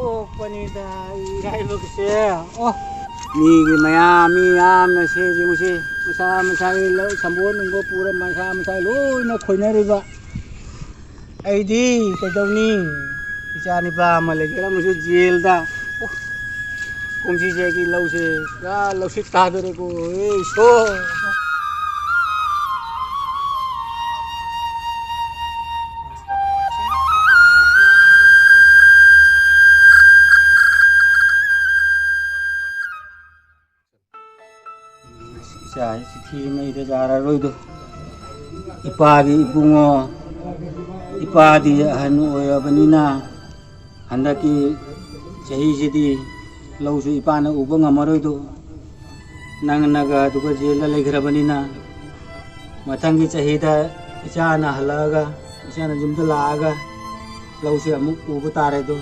ꯊꯣꯛꯄꯅꯤꯗ ꯏꯔꯥꯏꯕꯛꯁꯦ ꯑꯣ ꯃꯤꯒꯤ ꯃꯌꯥꯝꯅ ꯁꯦꯁꯤꯡꯁꯤ ꯃꯁꯥ ꯃꯁꯥꯒꯤ ꯁꯝꯕꯣꯠ ꯅꯨꯡꯕꯣꯠ ꯄꯨꯔ ꯃꯁꯥ ꯃꯁꯥ ꯂꯣꯏꯅ ꯈꯣꯏꯅꯔꯤꯕ ꯑꯩꯗꯤ ꯀꯩꯗꯧꯅꯤ ꯏꯆꯥ ꯅꯤꯄꯥ ꯑꯃ ꯂꯩꯖꯔꯝꯃꯁꯨ ꯖꯦꯜꯗ ꯀꯨꯝꯁꯤꯁꯦ ꯑꯩꯒꯤ ꯂꯧꯁꯦ ꯄꯨꯔꯥ ꯂꯧꯁꯤꯠ ꯇꯥꯗꯣꯔꯦꯀꯣ ꯏꯁꯣꯔ ꯏꯆꯥ ꯆꯤꯊꯤ ꯃꯩꯗ ꯌꯥꯔꯔꯣꯏꯗꯣ ꯏꯄꯥꯒꯤ ꯏꯕꯨꯡꯉꯣ ꯏꯄꯥꯗꯤ ꯑꯍꯟ ꯑꯣꯏꯔꯕꯅꯤꯅ ꯍꯟꯗꯛꯀꯤ ꯆꯍꯤꯁꯤꯗꯤ ꯂꯧꯁꯨ ꯏꯄꯥꯅ ꯎꯕ ꯉꯝꯃꯔꯣꯏꯗꯣ ꯅꯪꯅꯒ ꯑꯗꯨꯒ ꯖꯦꯜꯗ ꯂꯩꯈ꯭ꯔꯕꯅꯤꯅ ꯃꯊꯪꯒꯤ ꯆꯍꯤꯗ ꯏꯆꯥꯅ ꯍꯜꯂꯛꯑꯒ ꯏꯆꯥꯅ ꯌꯨꯝꯗ ꯂꯥꯛꯑꯒ ꯂꯧꯁꯦ ꯑꯃꯨꯛ ꯎꯕ ꯇꯥꯔꯦꯗꯣ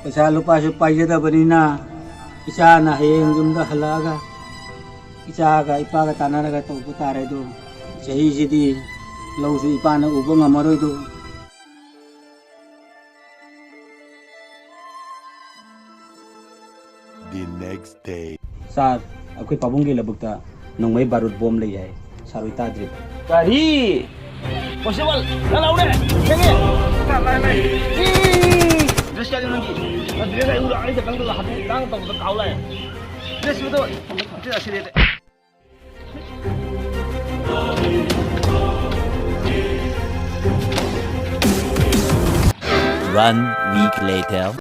ꯄꯩꯁꯥ ꯂꯨꯄꯥꯁꯨ ꯄꯥꯏꯖꯗꯕꯅꯤꯅ ꯏꯆꯥꯅ ꯍꯌꯦꯡ ꯌꯨꯝꯗ ꯍꯜꯂꯛꯑꯒ 이자가 이빠가 따나라가 또 부타래도 제이지디 lâu suy ipa nó ubo ngamaro itu the next day sar akoi pabung ge labukta nongmai barut bom le yai sarui ta drip Kari possible la udah sini lai dress jadi nanti dress ay udah ini tekan lah hati tang tang kau lah dress betul itu asli deh One week later.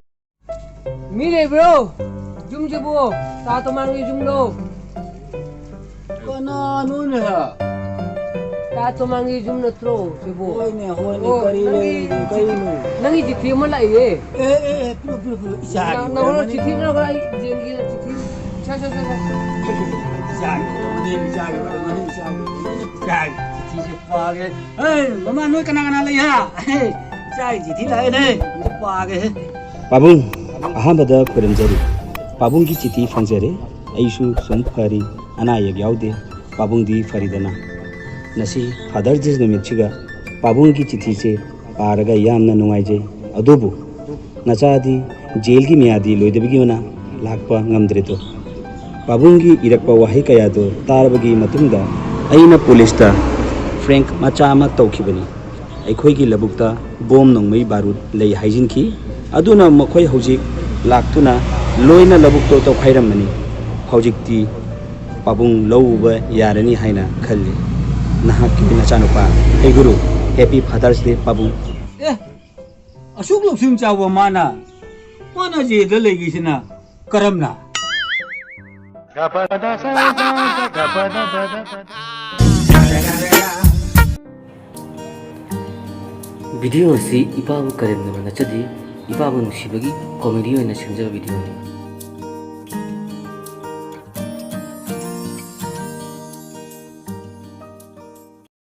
Mire bro, jum jebo, satu mangi jum lo. Kana ano na? Satu mangi jum na tro jebo. Hoy ne kari le kai no. Nangi chithi mo la ye. Puro isa. Na ho chithi na ga jengi na chithi. Cha. Isa. Isa. Chithi se pa ge. Hey, mama noi kana le ha. Hey. Chai chithi lai ne. Pa ge. pabung ahambada khuramjari pabung gi chithi fangjare aisu sum phari ana yeg yaude pabung di faridana nasi father this numit chiga pabung gi chithi se paraga yamna nungaije adubu nachadi jail gi miadi loidebigi mana lakpa ngamdre to pabung gi irakpa wahi kaya to tarbagi matungda aina police ta frank macha ma tawkhibani aikhoi gi labukta bom nongmai barut lei haijin ki aduna makhoi hojik laktuna loina labukto to khairamani hojikti pabung louba yarani haina khalli nahaki nachanupa hey guru happy father's day pabung asuk lopsim chawa mana je da legi sina karamna video इपाबू करें नचदी इपाबू नुसीबगी comedy सेमजब video